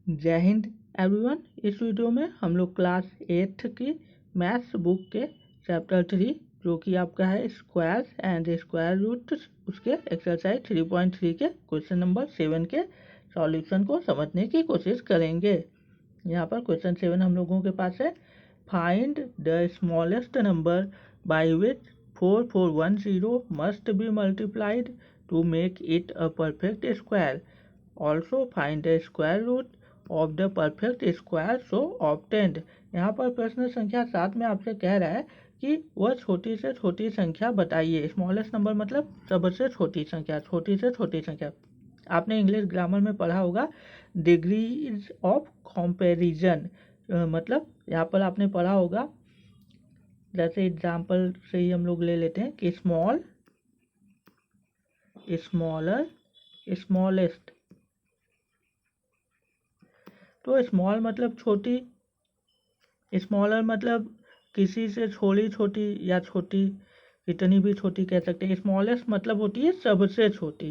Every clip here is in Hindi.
जय हिंद एवरीवन। इस वीडियो में हम लोग क्लास 8th की मैथ्स बुक के चैप्टर 3 जो कि आपका है स्क्वायर्स एंड स्क्वायर रूट्स, उसके एक्सरसाइज 3.3 के क्वेश्चन नंबर 7 के सॉल्यूशन को समझने की कोशिश करेंगे। यहाँ पर क्वेश्चन 7 हम लोगों के पास है, find the smallest number by which 4410 must be multiplied to make it a perfect square. Also find the square root of the perfect square so obtained. यहाँ पर प्रश्न संख्या 7 में आपसे कह रहा है कि वह छोटी से छोटी संख्या बताइए। स्मॉलेस्ट नंबर मतलब सबसे छोटी संख्या, छोटी से छोटी संख्या। आपने इंग्लिश ग्रामर में पढ़ा होगा डिग्रीज ऑफ कंपैरिजन, मतलब यहाँ पर आपने पढ़ा होगा, जैसे एग्जाम्पल से ही हम लोग ले लेते हैं कि स्मॉल, स्मॉलर, स्मॉलेस्ट। तो स्मॉल मतलब छोटी, स्मॉलर मतलब किसी से थोड़ी छोटी या छोटी, इतनी भी छोटी कह सकते हैं। स्मॉलेस्ट मतलब होती है सबसे छोटी।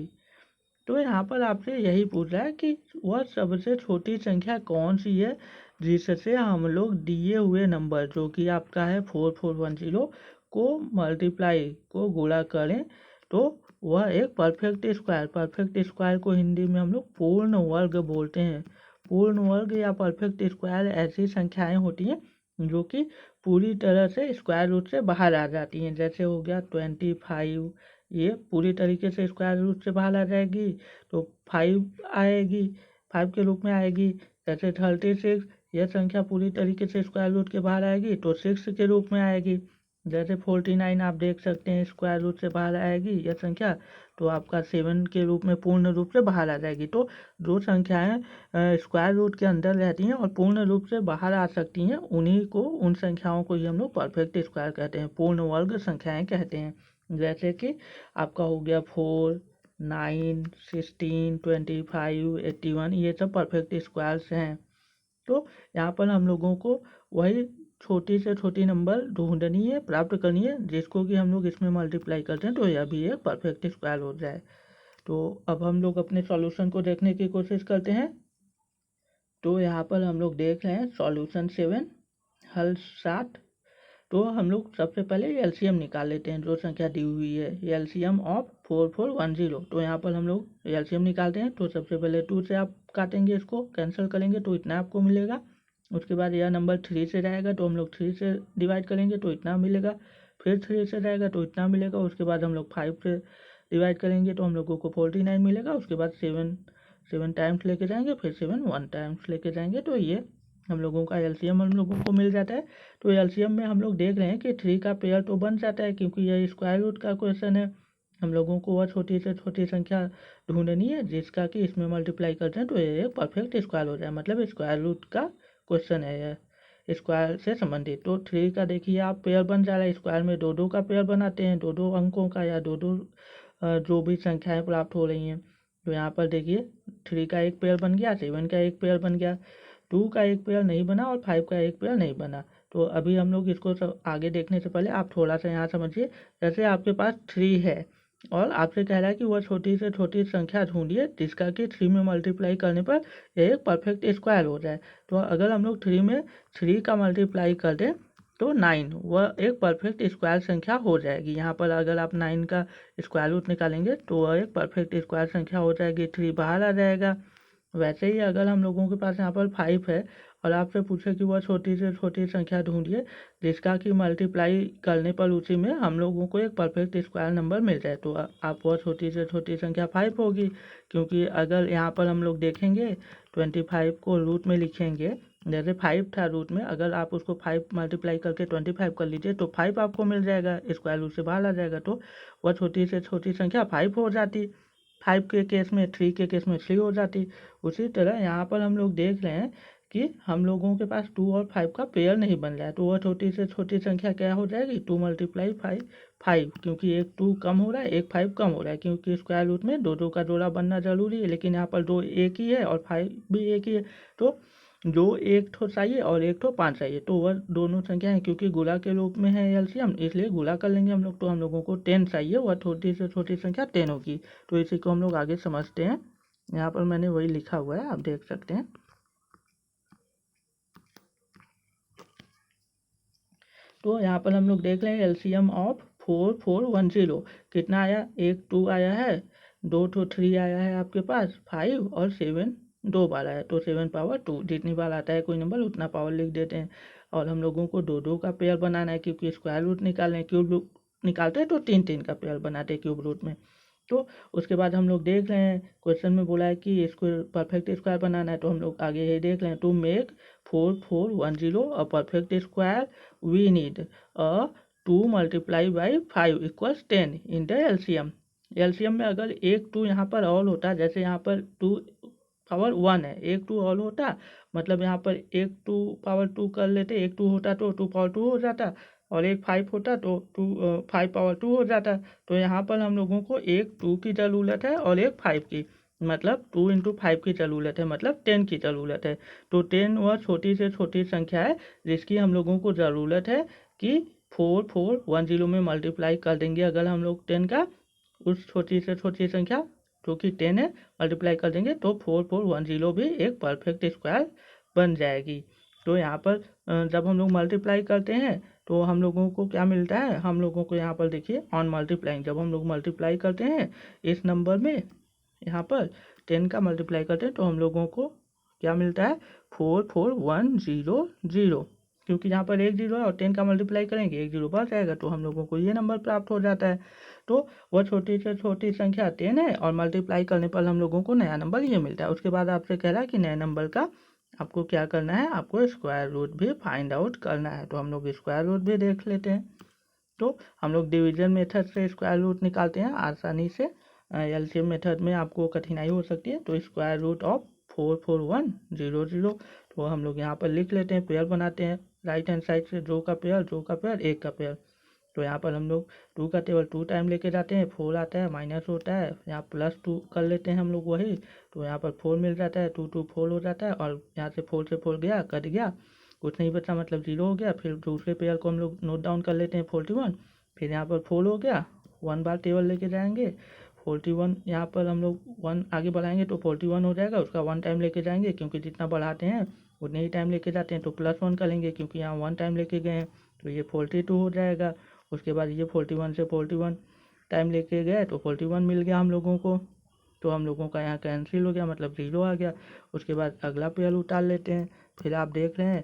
तो यहाँ पर आपसे यही पूछ रहा है कि वह सबसे छोटी संख्या कौन सी है जिससे हम लोग दिए हुए नंबर जो कि आपका है 4410 को मल्टीप्लाई को गुणा करें तो वह एक परफेक्ट स्क्वायर, परफेक्ट स्क्वायर को हिंदी में हम लोग पूर्ण वर्ग बोलते हैं। पूर्ण वर्ग या परफेक्ट स्क्वायर ऐसी संख्याएं होती हैं जो कि पूरी तरह से स्क्वायर रूट से बाहर आ जाती हैं। जैसे हो गया 25, ये पूरी तरीके से स्क्वायर रूट से बाहर आ जाएगी तो 5 आएगी, 5 के रूप में आएगी। जैसे 36, यह संख्या पूरी तरीके से स्क्वायर रूट के बाहर आएगी तो 6 के रूप में आएगी। जैसे 49 आप देख सकते हैं स्क्वायर रूट से बाहर आएगी यह संख्या, तो आपका 7 के रूप में पूर्ण रूप से बाहर आ जाएगी। तो जो संख्याएं स्क्वायर रूट के अंदर रहती हैं और पूर्ण रूप से बाहर आ सकती हैं उन्हीं को, उन संख्याओं को ही हम लोग परफेक्ट स्क्वायर कहते हैं, पूर्ण वर्ग संख्याएं कहते हैं। जैसे कि आपका हो गया 4, 9, 16, 25, 81, ये सब परफेक्ट स्क्वायर्स हैं। तो यहाँ पर हम लोगों को वही छोटी से छोटी नंबर ढूंढनी है, प्राप्त करनी है, जिसको कि हम लोग इसमें मल्टीप्लाई करते हैं तो यह भी एक परफेक्ट स्क्वायर हो जाए। तो अब हम लोग अपने सॉल्यूशन को देखने की कोशिश करते हैं। तो यहाँ पर हम लोग देख रहे हैं सॉल्यूशन 7 हल 7। तो हम लोग सबसे पहले एलसीएम निकाल लेते हैं जो संख्या दी हुई है, एलसीएम ऑफ 4410। तो यहाँ पर हम लोग एलसीएम निकालते हैं। तो सबसे पहले 2 से आप काटेंगे, इसको कैंसिल करेंगे तो इतना आपको मिलेगा। उसके बाद यह नंबर 3 से जाएगा तो हम लोग 3 से डिवाइड करेंगे तो इतना मिलेगा। फिर 3 से जाएगा तो इतना मिलेगा। उसके बाद हम लोग 5 से डिवाइड करेंगे तो हम लोगों को 49 मिलेगा। उसके बाद 7 टाइम्स लेके जाएंगे, फिर 7 1 टाइम्स लेके जाएंगे तो ये हम लोगों का एलसीएम हम लोगों को मिल जाता है। तो एलसीएम में हम लोग देख रहे हैं कि 3 का पेयर तो बन जाता है क्योंकि यह स्क्वायर रूट का क्वेश्चन है। हम लोगों को वह छोटी से छोटी संख्या ढूंढनी है जिसका कि इसमें मल्टीप्लाई करते हैं तो ये एक परफेक्ट स्क्वायर हो जाए, मतलब स्क्वायर रूट का क्वेश्चन है यह स्क्वायर से संबंधित। तो 3 का देखिए आप पेयर बन जा रहा है। स्क्वायर में 2 का पेयर बनाते हैं, 2 अंकों का या 2 जो भी संख्याएं प्राप्त हो रही हैं। तो यहाँ पर देखिए 3 का एक पेयर बन गया, 7 का एक पेयर बन गया, 2 का एक पेयर नहीं बना और 5 का एक पेयर नहीं बना। तो अभी हम लोग इसको सब आगे देखने से पहले आप थोड़ा सा यहाँ समझिए। जैसे आपके पास 3 है और आपसे कह रहा है कि वह छोटी से छोटी संख्या ढूंढिए जिसका कि 3 में मल्टीप्लाई करने पर यह एक परफेक्ट स्क्वायर हो जाए। तो अगर हम लोग 3 में 3 का मल्टीप्लाई कर दें तो 9, वह एक परफेक्ट स्क्वायर संख्या हो जाएगी। यहाँ पर अगर आप 9 का स्क्वायर रूट निकालेंगे तो वह एक परफेक्ट स्क्वायर संख्या हो जाएगी, 3 बाहर आ जाएगा। वैसे ही अगर हम लोगों के पास यहाँ पर 5 है और आपसे पूछे कि वह छोटी से छोटी संख्या ढूंढिए जिसका कि मल्टीप्लाई करने पर उसी में हम लोगों को एक परफेक्ट स्क्वायर नंबर मिल जाए, तो आप वह छोटी से छोटी संख्या 5 होगी। क्योंकि अगर यहाँ पर हम लोग देखेंगे 25 को रूट में लिखेंगे, जैसे 5 था रूट में, अगर आप उसको 5 मल्टीप्लाई करके 25 कर लीजिए तो 5 आपको मिल जाएगा, स्क्वायर रूट से बाहर आ जाएगा तो वह छोटी से छोटी संख्या 5 हो जाती। 5 के केस में, 3 के केस में 3 हो जाती। उसी तरह यहाँ पर हम लोग देख रहे हैं कि हम लोगों के पास 2 और 5 का पेयर नहीं बन रहा है तो वह छोटी से छोटी संख्या क्या हो जाएगी, 2 × 5 5, क्योंकि एक 2 कम हो रहा है, एक 5 कम हो रहा है, क्योंकि स्क्वायर रूट में 2 का जोड़ा बनना जरूरी है, लेकिन यहाँ पर 2 एक ही है और 5 भी एक ही है। तो जो एक ठो चाहिए और एक ठो 5 चाहिए, तो वह दोनों संख्या है क्योंकि गुणा के रूप में है एलसीएम, इसलिए गुणा कर लेंगे हम लोग। तो हम लोगों को 10 चाहिए, वह छोटी से छोटी संख्या 10 होगी। तो इसी को हम लोग आगे समझते हैं। यहाँ पर मैंने वही लिखा हुआ है, आप देख सकते हैं। तो यहाँ पर हम लोग देख रहे हैं LCM ऑफ 4410 कितना आया, 1 2 आया है, 2 तो 3 आया है आपके पास, 5 और 7 2 बार आया, तो 7 पावर 2 जितनी बार आता है कोई नंबर उतना पावर लिख देते हैं। और हम लोगों को 2 2 का पेयर बनाना है क्योंकि स्क्वायर रूट निकालना है, क्यूब रूट निकालते हैं तो 3 3 का पेयर बनाते हैं क्यूब रूट में। तो उसके बाद हम लोग देख रहे हैं क्वेश्चन में बोला है कि इसको परफेक्ट स्क्वायर बनाना है, तो हम लोग आगे ये देख रहे हैं to make 4410 a perfect square we need a 2 multiply by 5 equals 10 in the LCM। LCM में अगर एक 2 यहाँ पर ऑल होता, जैसे यहाँ पर 2 पावर 1 है, एक 2 ऑल होता मतलब यहाँ पर एक 2 पावर 2 कर लेते, एक 2 होता तो 2 पावर 2 हो जाता, और एक 5 होता तो 5 पावर 2 हो जाता। तो यहाँ पर हम लोगों को एक 2 की ज़रूरत है और एक 5 की, मतलब 2 इंटू 5 की ज़रूरत है, मतलब 10 की ज़रूरत है। तो 10 वह छोटी से छोटी संख्या है जिसकी हम लोगों को ज़रूरत है कि 4410 में मल्टीप्लाई कर देंगे अगर हम लोग 10 का, उस छोटी से छोटी संख्या जो कि 10 है मल्टीप्लाई कर देंगे तो 4410 भी एक परफेक्ट स्क्वायर बन जाएगी। तो यहाँ पर जब हम लोग मल्टीप्लाई करते हैं तो हम लोगों को क्या मिलता है, हम लोगों को यहाँ पर देखिए ऑन मल्टीप्लाइंग, जब हम लोग मल्टीप्लाई करते हैं इस नंबर में, यहाँ पर 10 का मल्टीप्लाई करते हैं तो हम लोगों को क्या मिलता है 44100, क्योंकि यहाँ पर एक जीरो है और 10 का मल्टीप्लाई करेंगे एक जीरो बच जाएगा, तो हम लोगों को ये नंबर प्राप्त हो जाता है। तो वह छोटी से छोटी संख्या 10 है और मल्टीप्लाई करने पर हम लोगों को नया नंबर ये मिलता है। उसके बाद आपसे कह रहा है कि नए नंबर का आपको क्या करना है, आपको स्क्वायर रूट भी फाइंड आउट करना है। तो हम लोग स्क्वायर रूट भी देख लेते हैं। तो हम लोग डिवीजन मेथड से स्क्वायर रूट निकालते हैं आसानी से, LCM मेथड में आपको कठिनाई हो सकती है। तो स्क्वायर रूट ऑफ 44100, तो हम लोग यहाँ पर लिख लेते हैं, पेयर बनाते हैं राइट हैंड साइड से, जो का पेयर एक का पेयर। तो यहाँ पर हम लोग 2 का टेबल 2 टाइम लेके जाते हैं, 4 आता है माइनस होता है, यहाँ +2 कर लेते हैं हम लोग वही, तो यहाँ पर 4 मिल जाता है, 2 2 4 हो जाता है, और यहाँ से 4 से 4 गया कट गया, कुछ नहीं बचा मतलब 0 हो गया। फिर दूसरे पेयर को हम लोग नोट डाउन कर लेते हैं 41, फिर यहाँ पर 4 हो गया, 1 बार टेबल लेके जाएंगे, 41 यहाँ पर हम लोग 1 आगे बढ़ाएंगे तो 41 हो जाएगा, उसका 1 टाइम लेके जाएंगे क्योंकि जितना बढ़ाते हैं उतने ही टाइम लेके जाते हैं, तो +1 करेंगे क्योंकि यहाँ 1 टाइम लेके गए हैं, तो ये 42 हो जाएगा। उसके बाद ये 41 से 41 टाइम लेके गए तो 41 मिल गया हम लोगों को, तो हम लोगों का यहाँ कैंसिल हो गया मतलब 0 आ गया। उसके बाद अगला पेयर उतार लेते हैं, फिर आप देख रहे हैं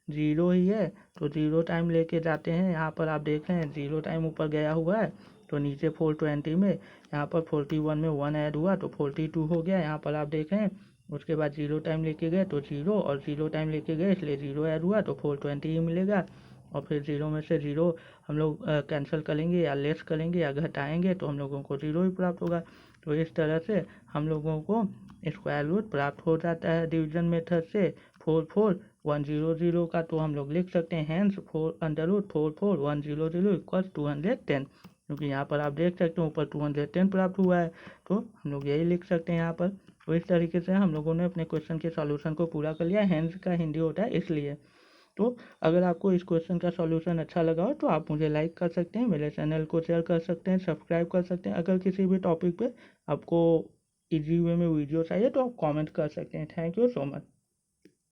0 ही है तो 0 टाइम लेके जाते हैं, यहाँ पर आप देख रहे हैं 0 टाइम ऊपर गया हुआ है, तो नीचे 420 में यहाँ पर 41 में 1 ऐड हुआ तो 42 हो गया, यहाँ पर आप देख रहे हैं। उसके बाद 0 टाइम लेके गए तो 0, और 0 टाइम लेके गए इसलिए 0 ऐड हुआ तो 420 ही मिलेगा। और फिर 0 में से 0 हम लोग कैंसिल करेंगे या लेस करेंगे या घटाएंगे तो हम लोगों को 0 ही प्राप्त होगा। तो इस तरह से हम लोगों को स्क्वायर रूट प्राप्त हो जाता है डिवीजन मेथड से 44100 का। तो हम लोग लिख सकते हैं हैंस 4√44,100 इक्वल्स 210, क्योंकि यहाँ पर आप देख सकते हैं ऊपर 210 प्राप्त हुआ है, तो हम लोग यही लिख सकते हैं यहाँ पर। तो इस तरीके से हम लोगों ने अपने क्वेश्चन के सॉल्यूशन को पूरा कर लिया। हैंस का हिंदी होता है इसलिए। तो अगर आपको इस क्वेश्चन का सॉल्यूशन अच्छा लगा हो तो आप मुझे लाइक कर सकते हैं, मेरे चैनल को शेयर कर सकते हैं, सब्सक्राइब कर सकते हैं। अगर किसी भी टॉपिक पे आपको इजी वे में वीडियो चाहिए तो आप कमेंट कर सकते हैं। Thank you so much.